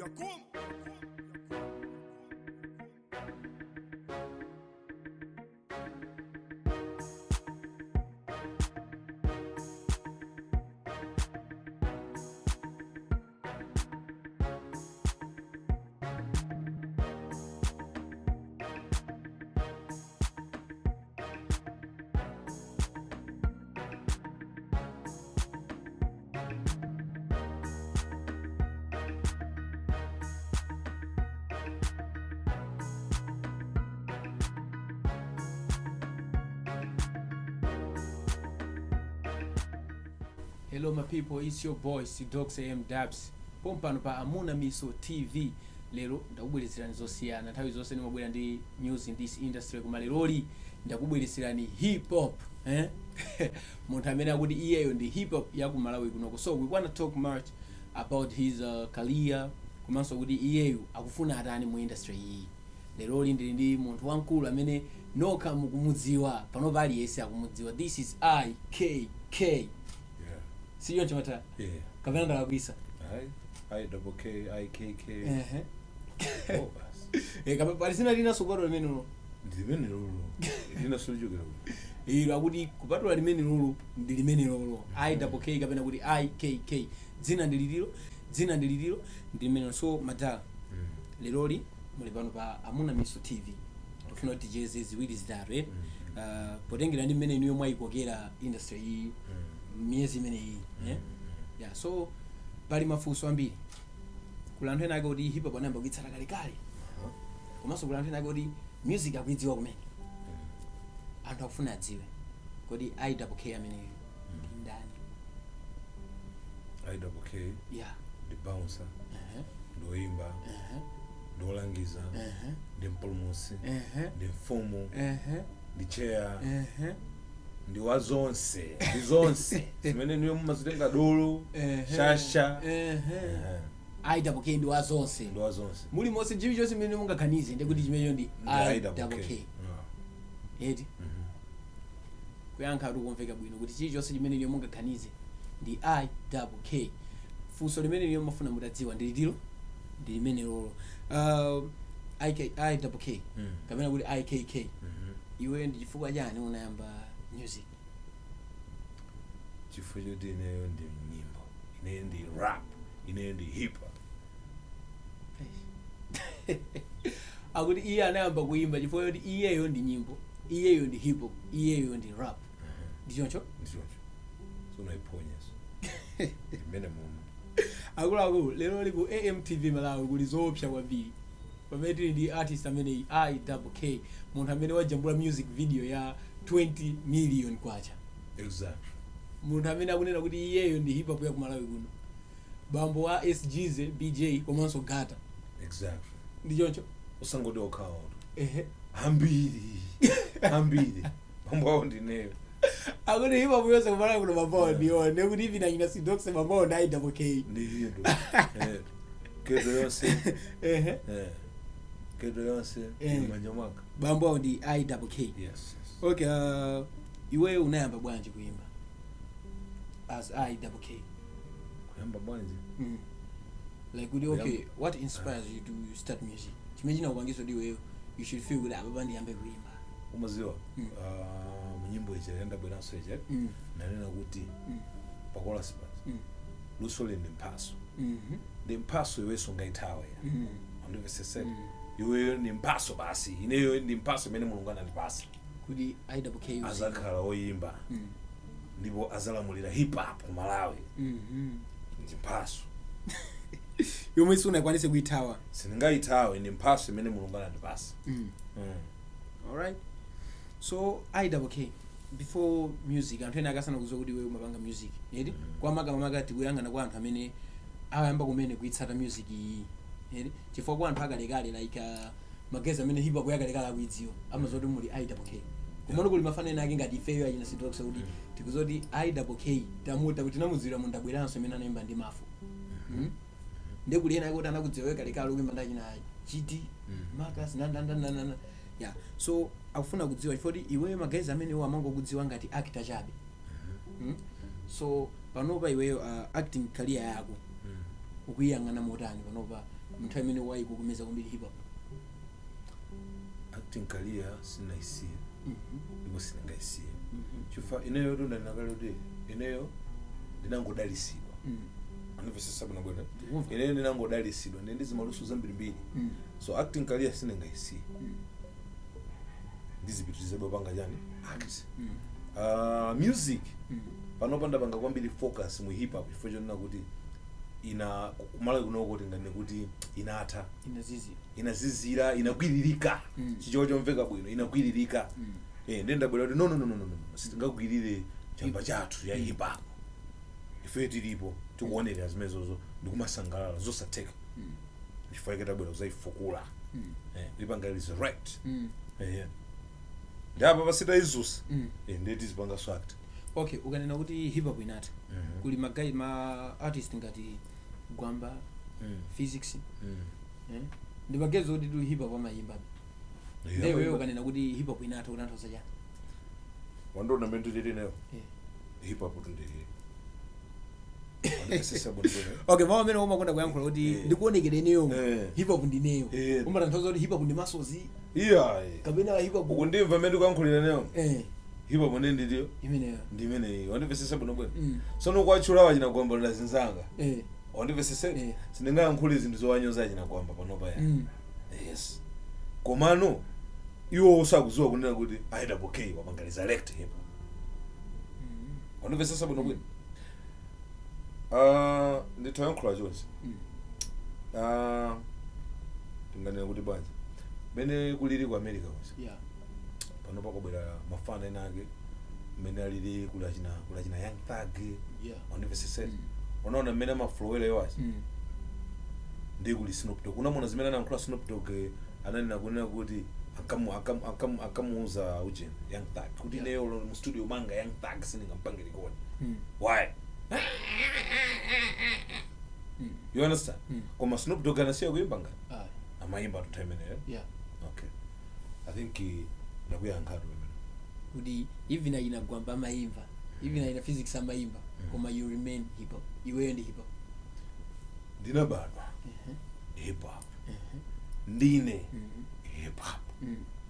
Yakuno. Hello my people, it's your boy Sidox AM Dabs. Pompano pa Amuna Miso TV. Lero ndakubweretserani zosiyana nthawi zonse ndimabwera ndi news in this industry koma leroli ndakubweretserani hip hop munthu amene akuti iyeyo ndi hip hop ya ku Malawi kunoko. So we want to talk much about his career komanso kuti iyeyo akufuna atani mu industry iyi. Leroli ndili ndi munthu wamkulu amene nokha mukumudziwa pano pali yese akumudziwa. This is IKK. Siyo chimata. Yeah. Kapena ndakabisa. IKK. Oh bas. Kapa palisina lina sokoro limene no. Ndimene lolo. Lina sojugera. Akuti kupatula limene lolo ndi limene lolo. IKK kapena kuti IKK. Dzina ndililiro ndi limene so madala. Leroli muli pano pa Amuna Miso TV. Tufuna kuti jezi ziwiri zitatu potengera ndi mmene niyo mwayikokera industry iyi. Miezi imene iyi. Yeah, so pali mafunso ambiri. Kula anthu ena ake kuti hip hop anayamba kuitsata kalekale. Komanso kula anthu ena ake kuti music akuidziwa kumene. Anthu akufuna adziwe kodi IKK ameneyo ndi ndani? IKK. Yeah. Ndi bouncer. Ndoimba. Ndolangiza. Ndi mpulumusi. Ndi mfumu. Ndi chair. Ndi wazonse. Ndi zonse. Zimene niyo mumazitenga dolo. Shasha. IKK ndi wazonse. Ndi wazonse. Muli monse jivi chose mmene mungaganize ndi kuti chimeneyo ndi IKK. Edi. Kuyankha kuti kumveka bwino kuti chili chonse chimene niyo mungaganize ndi IKK. Funso limene niyo mafuna mutadziwa ndi litiro ndi limene lolo. IKK. Kapena kuti IKK. Iwe ndi chifukwa chani unayamba music? Chifukwa choti ineyo ndi nyimbo, ineyo ndi rap, ineyo ndi hip hop. Akuti iye anayamba kuimba chifukwa choti iyeyo ndi nyimbo, iyeyo ndi hip hop, iyeyo ndi rap. Ndichoncho? Ndichoncho. So naiponyesa. Imene mumu. Akulu lero liku AMTV Malawi kuli zoopsa kwambiri. Pamene ndi artist amene IKK, munthu amene wajambula music video ya 20 million kwacha. Exactly. Munthu amene akunena kuti iyeyo ndi hip hop ya ku Malawi kuno. Bambo wa SGZ, BJ komanso Gata. Exactly. Ndichoncho? Usangoti okhawo. Ambiri. Bambo ndineyo. Akuti hip hop yose ku Malawi kuno mabao ndiyo. Ndekuti hivi na Sidox mabao na IKK. Ndiyo. Kedo yonse. Kedo yonse manyamaka. Bambo ndi IKK. Yes. Okay, iwe unayamba bwanji kuimba as IKK? Kuyamba bwanji? Like okay, what inspires you to start music? Chimene nakupangiso ndi wewe you should feel kuti apa ndiyambe kuimba. Umaziwa munyimbo ichi Ndabweranso ichi nanena kuti pakola spas luso ndi mphaso. Ndi mphaso iwe sungaithawe ya. Andivesese iwe ndi mphaso basi, ineyo ndi mphaso imene Mulungu anandipasa kuti IKK azakhala oyimba ndipo azalamulira hip hop ku Malawi. Ndi mphaso yomwe sunakwanise kuithawa. Sindingaithawe, ndi mphaso imene Mulungu anandipasa. Alright, so IKK before music anthu ena akasana kuziwa kuti wewe umapanga music edi kwa maka tikuyangana kwa anthu amene ayamba kumene kuitsata music iyi edi chifukwa kwa anthu akalekale like magezi amene hip hop yakalekale akuidziwa amazoti muli IKK. Kumano kuli mafanena ake ngati ifeyo achina Sidox kuti tikuzoti IKK tamuta kuti namudziwira mu Ndabweranso amene anayimba ndi mafu. Ndekuli ena kuti anakudziwa kalekale ukimba ndachina GD Marcus nandandandana. Yeah, so akufuna kudziwa chifukwa iwe magezi amene amangokudziwa ngati actor chabe. So panopa iweyo acting career yako ukuyangana motani panopa nthawi imene wayikukumeza kwambiri hip hop? Acting career sinaisiye ndipo sinangaisiye chifukwa ineyo ndo ndinakale kuti ineyo ndinangodalisidwa andipesesa bwino bwino ineyo ndinangodalisidwa ndi zimaluso zambirimbiri so acting career sinangaisiye ndizipitirizabe panga chani act music panopanda panga kwambiri focus mu hip hop chifukwa chonena kuti ina kumala kunoko kuti ngane kuti inatha inazizira inagwiririka chicho chomveka bwino inagwiririka ndendabwera kuti no sitingagwirire chamba chathu ya hip hop ife tilipo tikuonera zimenezozo ndikumasangalala zosatheka chifukwa iketabwera kuzaifukula lipanga resurrect ndapa pasita izusa ndeti zipanga swact. Okay, ukanena kuti hip hop inatha kuli ma artist ngati Gwamba Physics ndi magezo kuti hip hop amayimba wewe ukanena kuti hip hop inatha unathoza chani? Wandona mento tete nayo hip hop tundiri okay mama mene umakonda kuyankhula kuti ndikuonekere neyo hip hop ndineyo umatanthoza kuti hip hop ndi masozi kapena hip hop ukundimva mene kuyankhulira nayo hip hop nende ndiyo imeneyo ndimeneyo wandipesesa bwino bwino sono kwachula wachina kuombolela zinzanga wandipesesa sindingayankhule zinthu zowanyoza achina kuamba panopa ya yes komano iwo usakuziwa kunena kuti IWK wapangaliza elect hip hop wandipesesa bwino bwino nditoyankhula chonse tinganena kuti bwanji mene kuliri ku America konse panopa kobwera mafana enake mene alili kulachina Young Thug wandipesesa unaona mmene amaflowera iwachi ndi kuli Snoop Dogg unamona zimene anayankhula Snoop Dogg ananena kunena kuti akamuuza ujeni Young Thug kuti leo mu studio manga Young Thug siningampange rekodi why you understand koma Snoop Dogg anasiya kuimba ngati amayimba to time ene okay I think ndakuyankhato kuti even ina Gwamba amayimba even ina Physics amayimba koma you remain hip hop iweyo ndi hip hop ndinabadwa hip hop ndine hip hop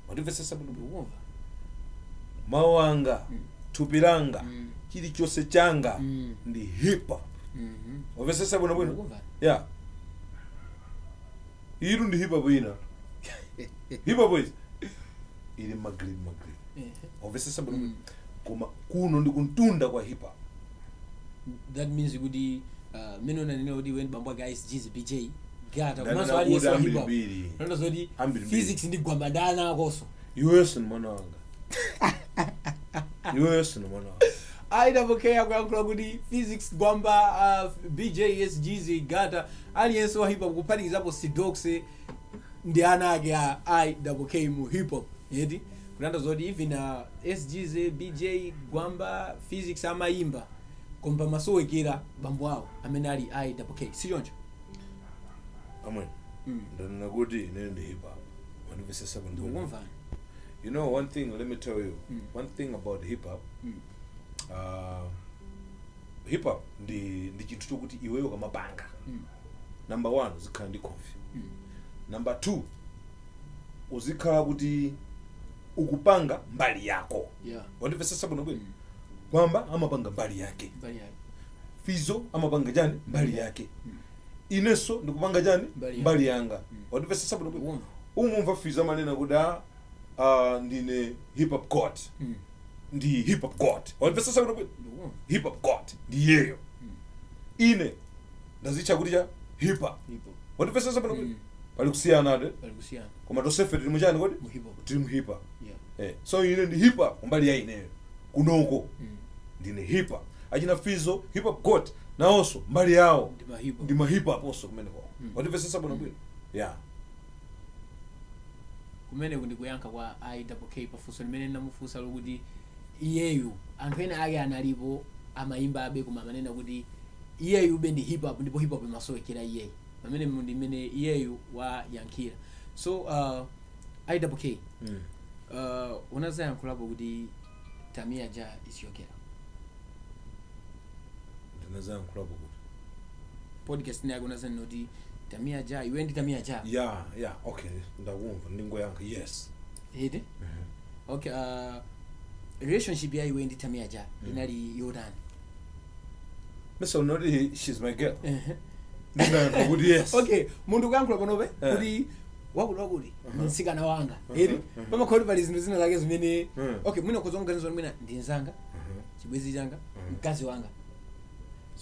wandipesesa bwino mawanga tupiranga chilichonse changa ndi hip hop wapesesa bwino bwino yeah iru ndi hip hop ina hip hop is ili magrade wapesesa bwino bwino koma kuno ndi kuntunda kwa hip hop that means kuti meno na nene odi when bambwa guys GZBJ gata kumaso ali yeso hip hop ndio zodi Physics ndi Gwamba dana akoso US ni mwana wanga US ni mwana IWK akuyankhula kuti Physics Gwamba BJ SGZ gata ali yeso hip hop kuphatikizapo Sidox ndi ana ake IWK mu hip hop yedi kunanda zodi even SGZ BJ Gwamba Physics amayimba komba masowekera bambo awo amene ali IWK sichoncho amwe ndanena kuti ine ndi hip hop wandipesesa bwino ukumva you know one thing let me tell you one thing about hip hop hip hop ndi chinthu chokuti iweyo kamapanga number 1 uzikhala ndi coffee number 2 uzikhala kuti ukupanga mbali yako wandipesesa bwino bwino Gwamba amapanga mbali yake Fizo amapanga jani mbali yake Ineso ndikupanga jani mbali yanga wandipesesa bwino bwino umumva Fizo amanena kuti ndine hip hop god ndi hip hop god wandipesesa bwino bwino hip hop god ndi yeyo ine ndazicha kuti cha hip hop wandipesesa bwino bwino pali kusiyana ade koma tosefe tili mujani kodi tili mu hip hop so ine ndi hip hop mbali ya ineyo kunoko ndine hip hop achina Fizo hip hop god naonso mbali yawo ndi ma hip hop also kumene kwa wandipesesa bwino bwino kumene kuti kuyankha kwa IWK pafunso limene ndamufunsa lokuti iyeyu anthu ena ake analipo amayimba abe koma amanena kuti iyeyu ube ndi hip hop ndipo hip hop imasowekera iyeyu pamene ndi mmene iyeyu wayankhira so IWK unazayankhulapo kuti TAMIA ja isiyokera ndinazayankhulapo kuti podcast yake unazanena kuti Tamia ja iwe ndi Tamia ja yeah okay ndakumva ndingoyankha yes ede okay relationship ya iwe ndi Tamia ja inali yotani Mr. Nodi she's my girl ndingayankha kuti yes okay muntu kuyankhula panope kuti wakuli mtsikana wanga edi pamakholi pali zinthu zina zake zimene okay mwina kuzonganizo mwina ndinzanga chibwezi changa mkazi wanga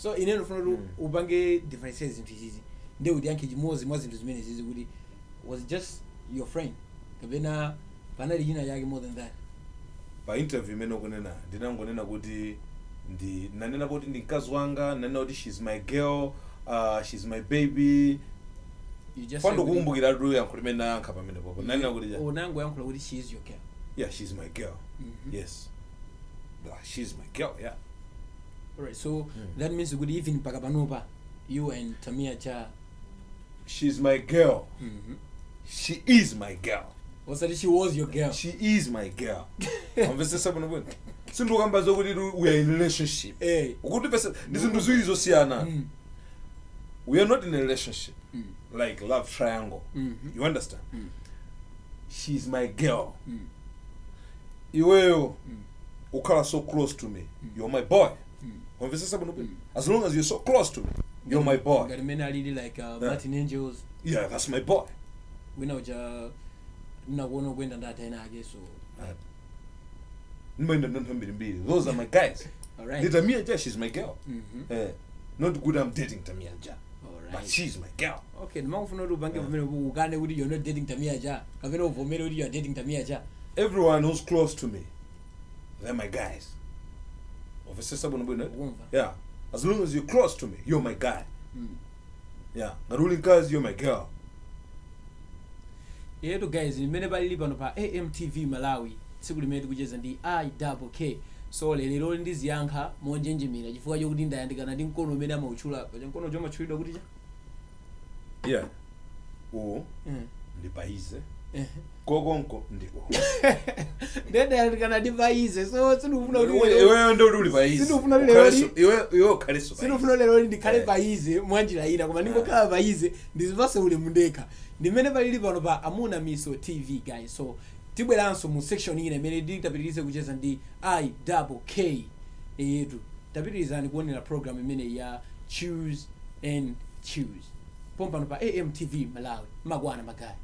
so ine ndofuna kuti upange differentiate zinthu izizi nde kuti yankhe chimodzi mwa zinthu zimene zizi kuti was just your friend kapena panali china chake more than that pa interview imene ukunena ndinangonena kuti nanena kuti ndi mkazi wanga nanena kuti she's my girl she's my baby pando kukumbukira tu yankho limene nayankha pamene popo nanena kuti unango yankho kuti she is your girl yeah she's my girl yes she's my girl yeah alright so that means good even paka panopa you and Tamia cha she's my girl she is my girl what's that she was your girl she is my girl amvesesa pano bwino sindukamba zokuti we are in a relationship ukuthi pesa ndizinto ziwiri zosiyana we are not in a relationship like love triangle you understand she's my girl iweyo ukhala so close to me you're my boy as long as you're so close to me you're my boy got men really like Martin Angels yeah that's my boy we know ja nakuona kwenda ndata ina ake so nimenda mbili those are my guys alright Tamia ja she's my girl not good I'm dating Tamia ja but she's my girl okay ndimangofuna kuti upange vumene ukane kuti you're not dating Tamia ja kapena uvomere kuti you are dating Tamia ja everyone who's close to me they're my guys yeah as long as you're close to me you're my guy yeah ngaruli guys you're my girl yeah guys nimene bali pano pa AMTV Malawi tsiku limene tikucheza ndi IWK so lero ndiziyankha monjenjemera chifukwa chokuti ndayandikana ndi mkono umene amauchula pa mkono choma chulidwa kuti cha yeah ndipaize kokonko ndiko ndayandikana ndi paize so sinufuna kuti iwe ndo uli paize sinufuna lero iwe khaleso sinufuna lero ndikhale paize mwanjira ina koma ndingokhala paize ndizipase ule mundeka ndimene palili pano pa Amuna Miso TV guys so tibweranso mu section ine imene nditapitirize kucheza ndi IWK yetu tapitirizani kuonera program imene ya choose and choose pompano pa AMTV Malawi magwana magaya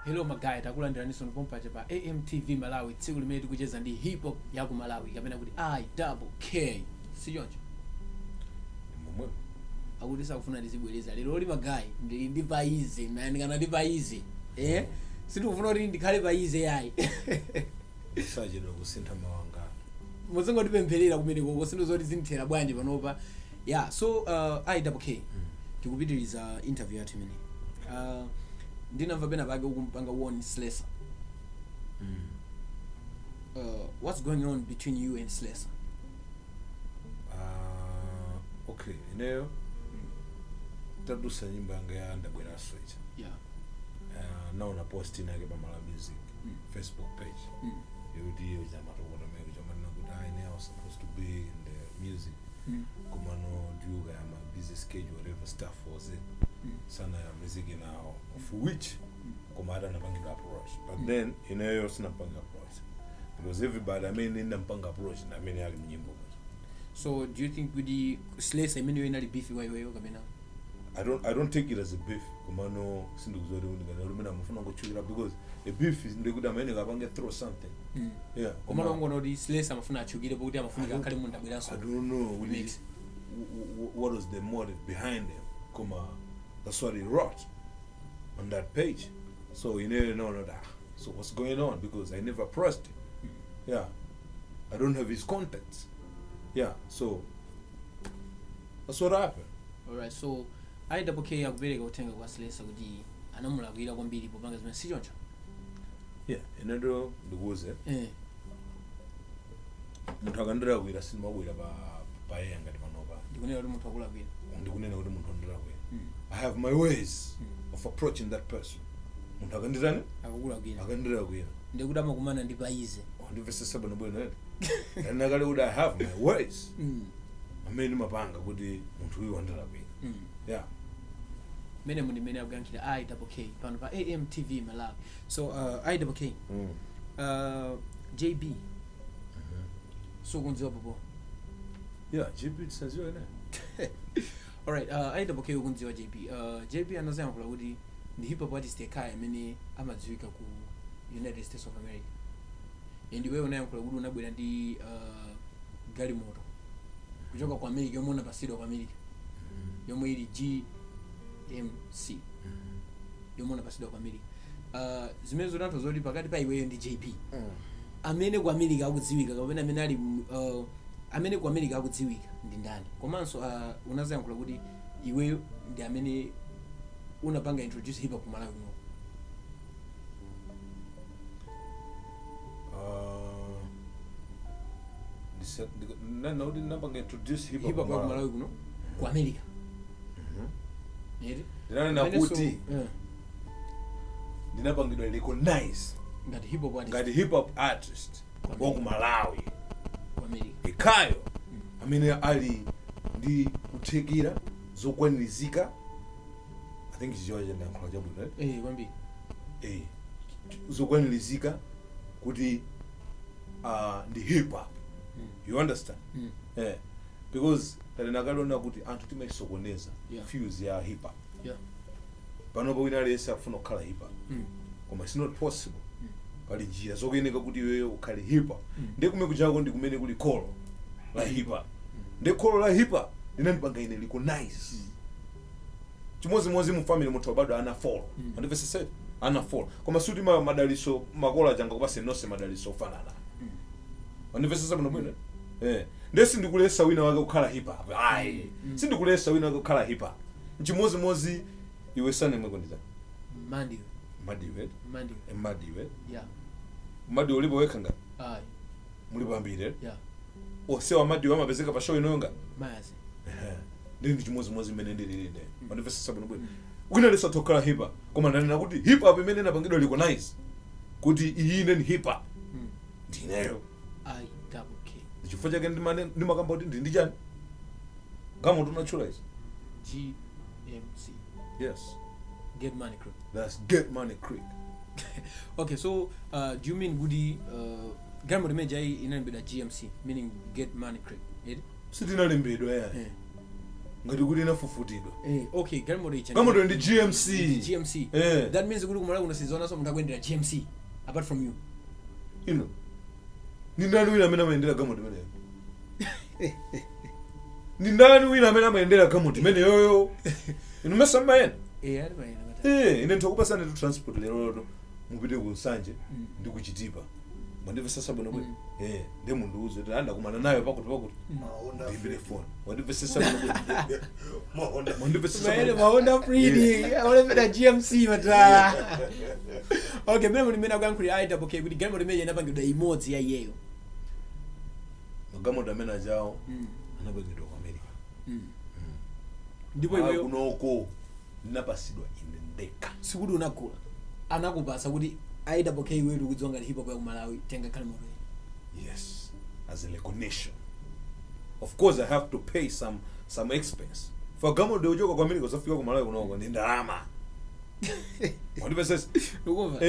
hello magaya takulandiraniso pompache pa AMTV Malawi tsiku limene tikucheza ndi hip hop ya ku Malawi kapena kuti IWK sijonjo momwe akuti sakufuna ndizibwereza lero li magayi ndi paize nayandikana ndi paize sitikufuna kuti ndikhale paize yayi sajeno kusintha mawanga muzingondipempherera kumene koko sinto zoti zinthera bwanji panopa yeah so IWK tikupitiriza interview yathu imene ndinamva pena pake ukumpanga one Slesa what's going on between you and Slesa okay ineyo tadusa nyimbo yanga ya Ndabweranso yeah naona post inake pa MALAWI music Facebook page yoti jamatokota meko jamanena kuti I was supposed to be in the music kumano due to my busy schedule whatever stuff was it sana ya music now for which kumada napanga approach but then ineyo sinapanga approach because everybody I mean in napanga approach na many ali nyimbo so do you think with the Slesa imene yo inali beef iweyo kamena I don't take it as a beef kumano sindikuzoti undikana lumina mufuna ngochukira because a beef is ndikuti amene kapange throw something yeah kumano ngona kuti Slesa amafuna achukire pokuti amafunika akhale mu Ndabweranso I don't know really what was the motive behind it kuma that's what he wrote on that page so you never know that so what's going on because I never pressed it yeah I don't have his contacts yeah so that's what happened alright so IWK akubereka kutenga kwa Slesa kuti anamulakwira kwambiri popanga zimene sichoncho yeah inendo ndikuze munthu akandirakwira simabwera pa yeye ngati panopa ndikunena kuti munthu akulakwira ndikunena kuti munthu andirakwira I have my ways of approaching that person munthu akanditani akakula kwina akandira kwina ndikuti amakumana ndi paize ndimvesesa bwino bwino ndinakale kuti I have my ways amene ndimapanga kuti munthu uyu wandira kwina yeah mene mundimene akuyankhira IWK pano pa AMTV Malawi. So IWK JB sukunziwa popo yeah JB tisaziwa ene alright IWK ukunziwa JB JB anazayankhula kuti ndi hip hop artist ekhaya amene amadziwika ku United States of America and iwewe unayankhula kuti unabwera ndi galimoto kuchoka ku America yomwe unapasidwa ku America yomwe ili GMC yomwe unapasidwa ku America zimene zonantho zoti pakati pa iweyo ndi JB amene ku America akudziwika kapena amene ali amene ku America akudziwika ndi ndani komanso unazayankhula kuti iweyo ndi amene unapanga introduce hip hop ku Malawi kuno naudi napanga introduce hip hip hop hop ku Malawi kuno ku America ndinanena kuti ndinapangidwa recognize ngati hip hop artist wa ku Malawi ikayo amene ali ndi kuthekera zokwanirizika I think chichiwa chandayankhula chabwino kwambiri zokwanirizika kuti ndi hip hop you understand because talinakaliona kuti anthu timaisokoneza fuse ya hip hop panopo wina aliyense akufuna kukhala hip hop koma it's not possible pali njira zokuyeneka kuti iweyo ukhale hip hop ndi kumene kuchako ndi kumene kuli kholo la hip hop ndi kholo la hip hop linandipanga ine recognize chimodzimodzi mu family munthu wabadwa ana 4 andipesese ana 4 koma suti madaliso makola janga kupase nonse madaliso ofanana andipesese bwino bwino ndesi ndikulesa wina wake kukhala hip hop sindikulesa wina wake kukhala hip hop chimodzimodzi iwe sane mweko ndiza Madiwe yeah Madiwe ulipo weka nga mulipo ambire yeah osewa Madiwe amapezeka pa show inonga mazi ndi chimodzimodzi imene ndililinde andipesesa bwino bwino wina lesa tokhala hip hop koma ndanena kuti hip hop imene napangidwa recognize kuti iyi ndi hip hop ndineyo chifukwa chake ndimakamba kuti ndi chani kama tunachula izi GMC yes Get Money Creek. That's Get Money Creek. Okay, so do you mean Goody Gamma Major in GMC, meaning Get Money Creek? Sitting on Limbedo, ngati kuti inafufutidwa okay Gamma ndi GMC that means kuti kumala kuna season so mutakwendera GMC apart from you ni ndani wina amene amayendera Gamma imene ni ndani wina amene amayendera Gamma imene yoyo inomesa mayena ine ndikupasana ndi transport lero mupite ku Nsanje ndi kuchitipa mandive sasa bwino bwino ndi mundu uze ndanda kumana nayo pakuti ndimbire phone wandive sasa bwino bwino mandive sasa maona free awole GMC mata okay mimi nimena kuyankhuli IWK kuti Gamma limeje napangidwa imodzi ya iyeyo Gamma damena jao anapangidwa ku America ndipo iweyo kunoko napasidwa ine ndeka sikuti unagula anakupasa kuti IWK wetu kudzonga hip hop ya Malawi tenga kalimoto yes as a recognition of course I have to pay some expense for Gamma de ujoka kwa America zafika ku Malawi kunoko ndi ndalama wandipesesa ukumva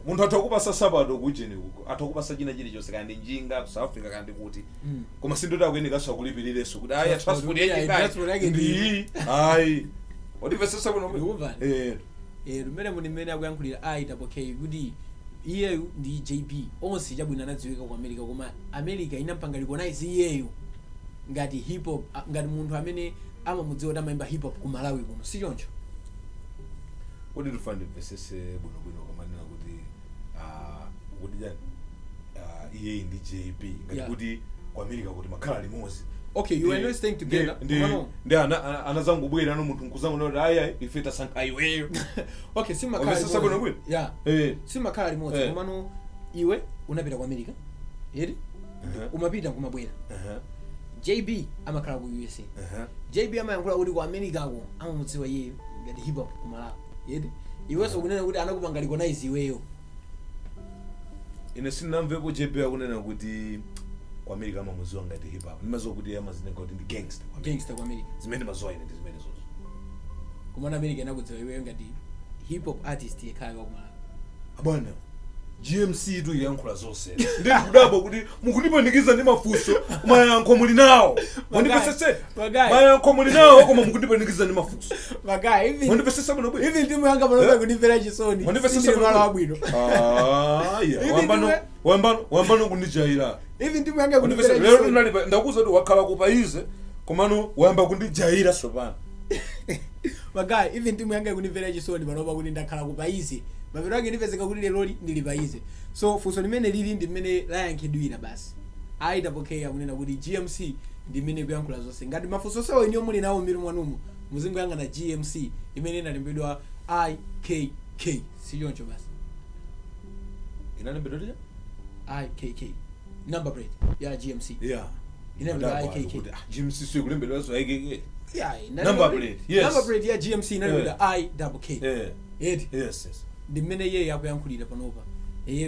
munthu atakupasa sabato kujeni uko atakupasa china chili chonse kandi njinga ku South Africa kandi kuti koma sindota kuyeneka sakulipirireso kuti aya transport yake ndi wandipesesa kuno ukumva lumene munimene akuyankhulira IWK kuti iyeyu ndi JB onse chabwino anadziwika ku America koma America inampanga recognize iyeyu ngati hip hop ngati munthu amene amamudziwa kuti amayimba hip hop ku Malawi kuno si choncho what did you find pesese bwino koma nena kuti kuti jani iye ndi JB ngati kuti ku America kuti makhala limodzi okay you are not staying together ndi anazangu bwera no munthu nkuzangu no aya ifeta sanka iweyo okay simakhala sasa bwino bwino yeah simakhala limodzi koma no iwe unapita ku America yedi umapita kumabwera JB amakhala ku USA JB amayankhula kuti ku America ko amamudziwa iye ngati hip hop ku Malawi yedi iweso kunena kuti anakupanga recognize iweyo. Ine sinamvepo JP akunena kuti kwa America mamuziwa ngati hip hop. Nimaziwa kuti amazinenga kuti ndi gangster. Gangster kwa America. Zimene maziwa ine ndi zimene zozo. Kumana America inakudziwa iweyo ngati hip hop artist yekhaya kwa Malawi. Abana GMC tu yankhula zonse. Ndikudabwa kuti mukundipanikiza ndi mafunso mayankho muli nawo. Mwandipesese. Mayankho muli nawo koma mukundipanikiza ndi mafunso. Magai hivi. Mwandipesese bano bwe. Hivi ndimu yanga panopa kunimvera chisoni. Mwandipesese malo abwino. Yeah. Wambano kundijaira. Hivi ndimu yanga kunimvera chisoni. Lero ndinalipa ndakuza kuti wakhala kupaize komano wamba kundijaira sopana. Magai hivi ndimu yanga kunimvera chisoni panopa kuti ndakhala kupaize. Mavero ake ndipezeka kuti lero ndilipaize. So funso limene lili ndi mmene layankhidwira basi. Ndabweranso akunena kuti GMC ndi mmene kuyankhula zonse. Ngati mafunso sewo inyo muli nawo mmiri mwanumu muzingo yanga na GMC imene inalembedwa IKK. Sichoncho basi. Inalembedwa lija? IKK. Number plate ya GMC. Yeah. Inalembedwa IKK. GMC sio kulembedwa so IKK. Yeah, number plate. Yes. Number plate ya GMC inalembedwa IKK. Yeah. Yes. Ndi mmene yeye yakuyankhulira panopa.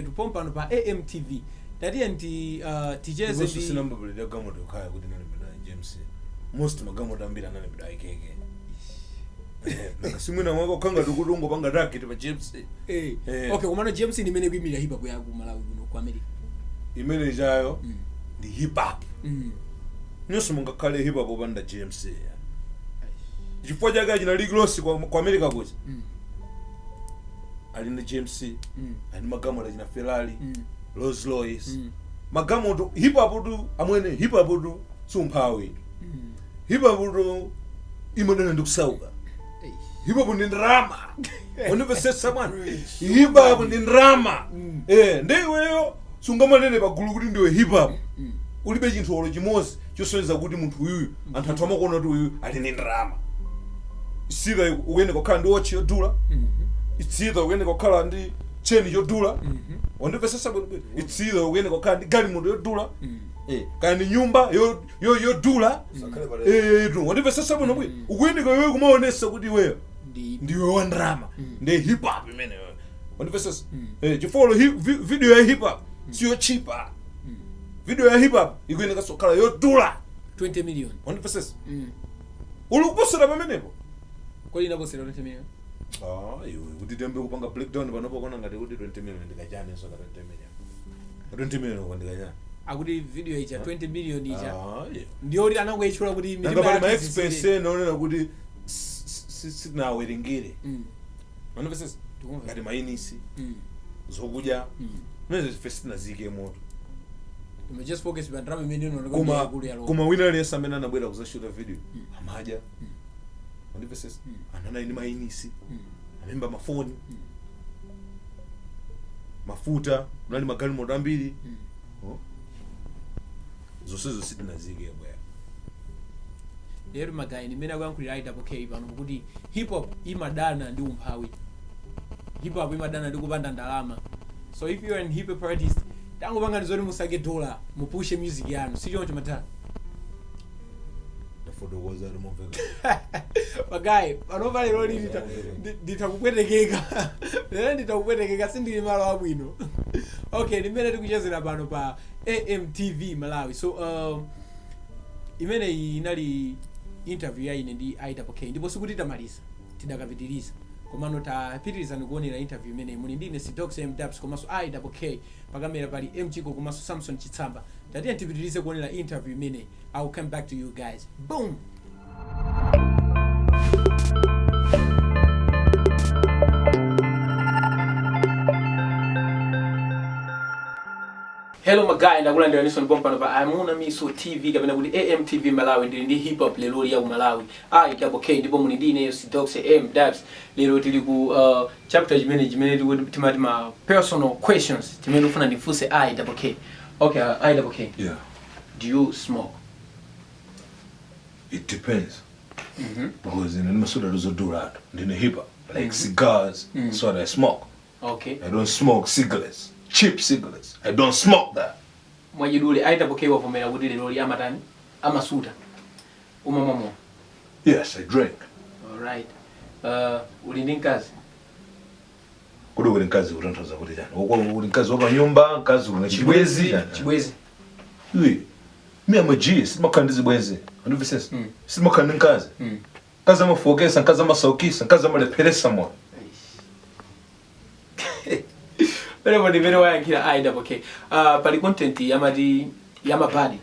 Tupompa pano pa AMTV. Tatiye nti tijeze ndi sina number plate ya gamoto kaya kuti inalembedwa GMC. Most magamoto ambiri analembedwa IKK. Simwina mwako kanga tukudungo panga target pa GMC. Okay, kumano GMC ni mmene kuimira hip hop ya ku Malawi kuno ku America. Imene jayo ndi hip hop. Nyonse mungakhale hip hop opanda GMC. Chifukwa chake china liglosi kwa America kuti. Ali ndi GMC, ali magamoto china Ferrari, Rolls Royce. Magamoto hip hop tu amwene hip hop tu sumphawi. Hip hop tu imadana ndikusauka. Hip hop ndi drama. Unipesesa mwana. Hip hop ndi drama. Ndeweyo sungamanene pagulu kuti ndiwe hip hop. Ulibe chinthu olo chimozi chosonyeza kuti munthu uyu anthu athu amakuona kuti uyu ali ndi drama. Sida ukene kokhala ndi watch yodula. Sida ukene kokhala ndi chain yodula. Unipesesa bwino. Sida ukene kokhala ndi galimoto yodula. Kandi nyumba yodula. Unipesesa bwino bwino. Ukene wewe kumaonesa kuti wewe ndiwe wa drama. Ndi hip hop imene wewe. Unipesesa. Chifolo video ya hip hop sio cheaper. Video ya hip hop ikuyene kasokhala yodula 20 million. Unipesesa. Ulikuposera pamenepo. Kodi inaposera 20 million? Iwe kuti tembe kupanga breakdown panopo kona ngati kuti 20 million ndikachane so 20 million. 20 million kwandikanya. Akuti video icha 20 million icha. Ndiyo kuti anangoyechula kuti milima ya ma expense naonera kuti sinawerengere. Unipesesa. Ngati mainisi. Zokudya. Neze first nazike moto. Just focus on drama imene unaona kuma winner lesa amene anabwera kuzashuta video amaja ndipesesa anana ini mainisi amemba mafoni mafuta unali magali moto ambiri zonsezo sitinazike bwa lero magai nimene akuyankhulira IKK pano kuti hip hop imadana ndi umphawi. Hip hop imadana ndi kupanda ndalama. So if you're an hip hop artist tangu panga nizoni musake dola mupushe music yanu sichoncho matha foto goza removeka bagai panova lero nditakupwetekeka lero nditakupwetekeka sindili malo abwino. Okay, nimene tikuchezera pano pa AMTV Malawi. So imene inali interview ya ine ndi IKK ndipo sikuti tamaliza tidakapitiriza komano tapitiriza ndikuonera interview imene muli ndine Sidox MDubs komanso IKK pakamera pali MChiko komanso Samson Chitsamba. Tatiye tipitirize kuonera interview imene. I'll come back to you guys. Boom. Hello my guy, ndakulandira nisoni pompano pa Amuna Miso TV kapena kuti AMTV Malawi ndi hip hop lero ya ku Malawi. IKK ndipo muli ndine Sidox MDubs. Lero tili ku chapter chimene timati ma personal questions chimene ufuna ndifunse IKK. Okay, IKK. Yeah. Do you smoke? It depends. Because in the soda does do that. In the hip hop, like cigars, so I smoke. Okay. I don't smoke cigarettes. Cheap cigarettes. I don't smoke that. Mwajidule IKK wavomera kuti lero ya matani amasuta. Umamamo. Yes, I drink. All right. Uli ndi nkazi? Kudo uli nkazi utanthauza kuti chani. Uli nkazi wa panyumba, nkazi uli chibwezi. Chibwezi. Me am a G, simakhala ndizibwezi. Andivesesa. Simakhala nkazi. Nkazi amafokesa, nkazi amasaukisa, nkazi amalepheresa mwa. Pero when the way I double K. Pali content yamadi yamabali.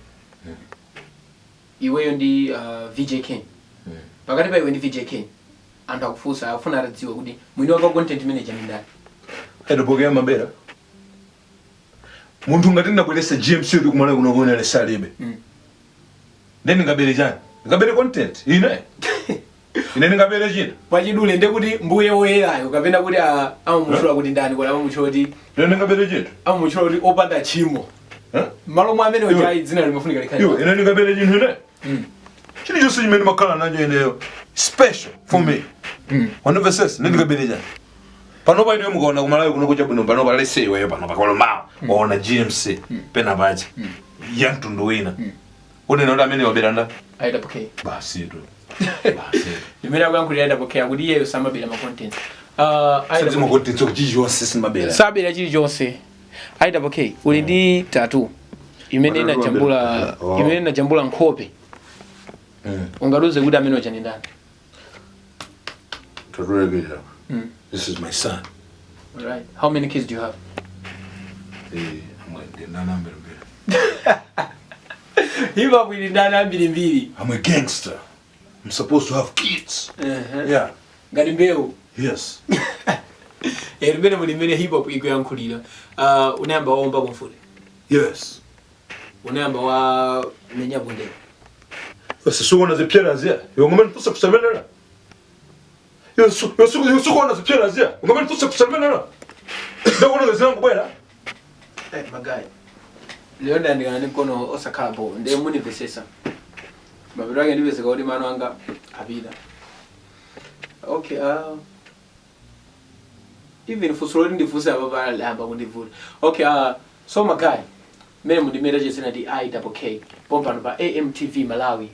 Iwe ndi VJK. Pakati pa iwe ndi VJK. Anda kufusa afuna radziwa kuti mwini wako content manager ndani. Ndabwera mabera. Muntu ngati ndabweresa GMC uri kumala kunoona lesalibe. Ndeni ngabere chani? Ngabere content. Ine ngabere china. Pachidule ndekuti mbuye woyerayo kapena kuti amuchula kuti ndani kwa amuchula kuti ndeni ngabere china. Amuchula kuti opanda chimo. Malo mwa amene ojayi dzina limafunika likhali. Yo, ine ngabere china ine. Chini chose chimene makhala nacho ineyo special for me. Wandivesesa ndeni ngabere chani. Panopa ine mukaona kumalawi kuno kucha bwino panopa lese iweyo panopa kolomao. Waona GMC pena pacha. Yantundu wina. Unena kuti amene waberanda? Aidapoke. Basi tu. Nimera kwankulira Aidapoke akuti iyeyo samabera ma content. Sasa ma content okuchijonse simabera. Sabera chijonse. Aidapoke uli ndi tattoo. Imene inajambula nkhope. Ungaluze kuti amene ochani ndani. This is my son. All right. How many kids do you have? I'm a gangster. I'm supposed to have kids. Yeah. Garimbeo. Yes. Erimene mulimene hip hop iko yankulira. Unayamba waomba kumfule. Yes. Unayamba wa menya bonde. Basi sukona zipyera zia. Yongomeni tusa kusemenera. Yo sukona zipyera zia. Yongomeni tusa kusemenera. Ndakona ngezangu bwera. Magai. Leo ndandikana nikono osakabo nde muni vesesa. Mabiro yake ndivese kodi mano anga abida. Okay, even for ndifusa ababa lamba kundivula. Okay, so Magai, mene mundimera jesena di IAAK. Pompa nova AMTV Malawi.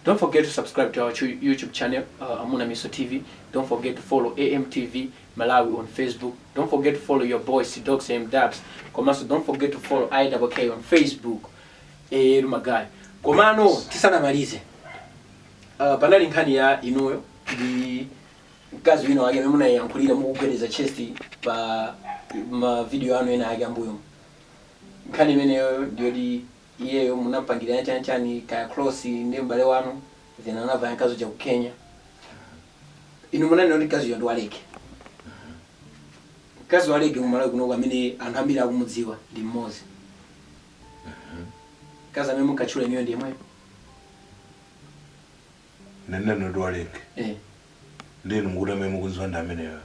Don't forget to subscribe to our YouTube channel, Amuna Miso TV. Don't forget to follow AMTV Malawi on Facebook. Don't forget to follow your boys, Dogs and Dabs. Komaso, don't forget to follow IAAK on Facebook. Magai. Komano, tisana malize. Panali nkhani ya inuyo di gazi wino wage memuna yankulira mukugwereza chesti pa ma video anu ena age ambuyo. Nkhani imeneyo ndio di iyeyo munapangira chani kaya close ndi mbale wanu zina anava yankazo cha Kenya. Inu munani ndi kazi ya ndwaleke. Kazi waleke mumalawi kuno kwamene anthu ambiri akumudziwa ndi mmozi. Kazi amene mukachula niyo ndiye mwe. Nene ndwaleke. Ndinu mukuda mwe mukunzwa ndamene yo.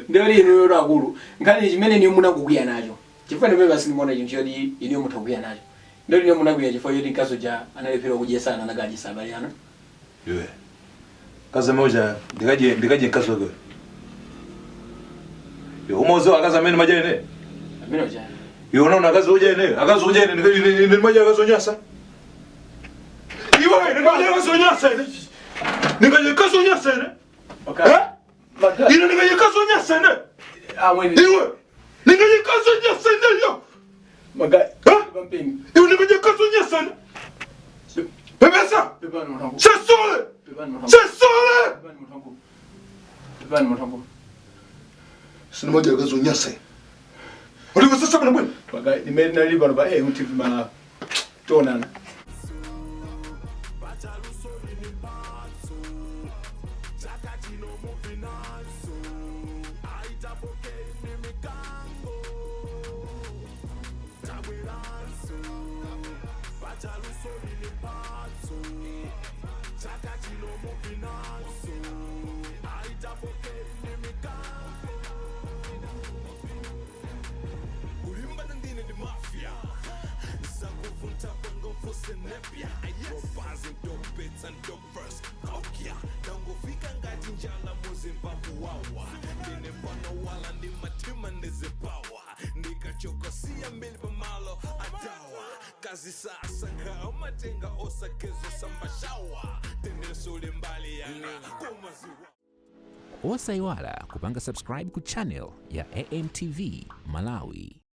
Ndio ino yo akulu. Nkhani chimene niyo munakukuya nacho. Chifukwa ndimwe basi ndimona chincho di ino mutakuya nacho. Ndio niyo munakuya chifukwa yoti kazo ja analepera kujesa na nagaji sabali ana. Yo. Kaza moja ndikaje kazo go. Yo umozo akaza mene majene. Amino ja. Yo unaona akazo ujene, ndi maja akazo nyasa. Iwe ndi maja akazo nyasa. Ndikaje kazo nyasa ne? Okay. Ina ndikaje kazo nyasa ne? Mweni. Iwe. Ndikaje kazo nyasa ne yo. Magai. Bamping. Iwe ndikaje kazo nyasa ne? Pepesa. Pepano mutango. Sesole. Pepano mutango. Sesole. Pepano mutango. Pepano mutango. Sina maja akazo nyasa. Olivo sasa bwana bwana. Magai nimeni na liba ba MTV Malawi. Tonana. Kazi sasa kama tenga osakezo sambashawa tende sole mbali yana kumaziwa. osayiwala kupanga subscribe ku channel ya AMTV Malawi.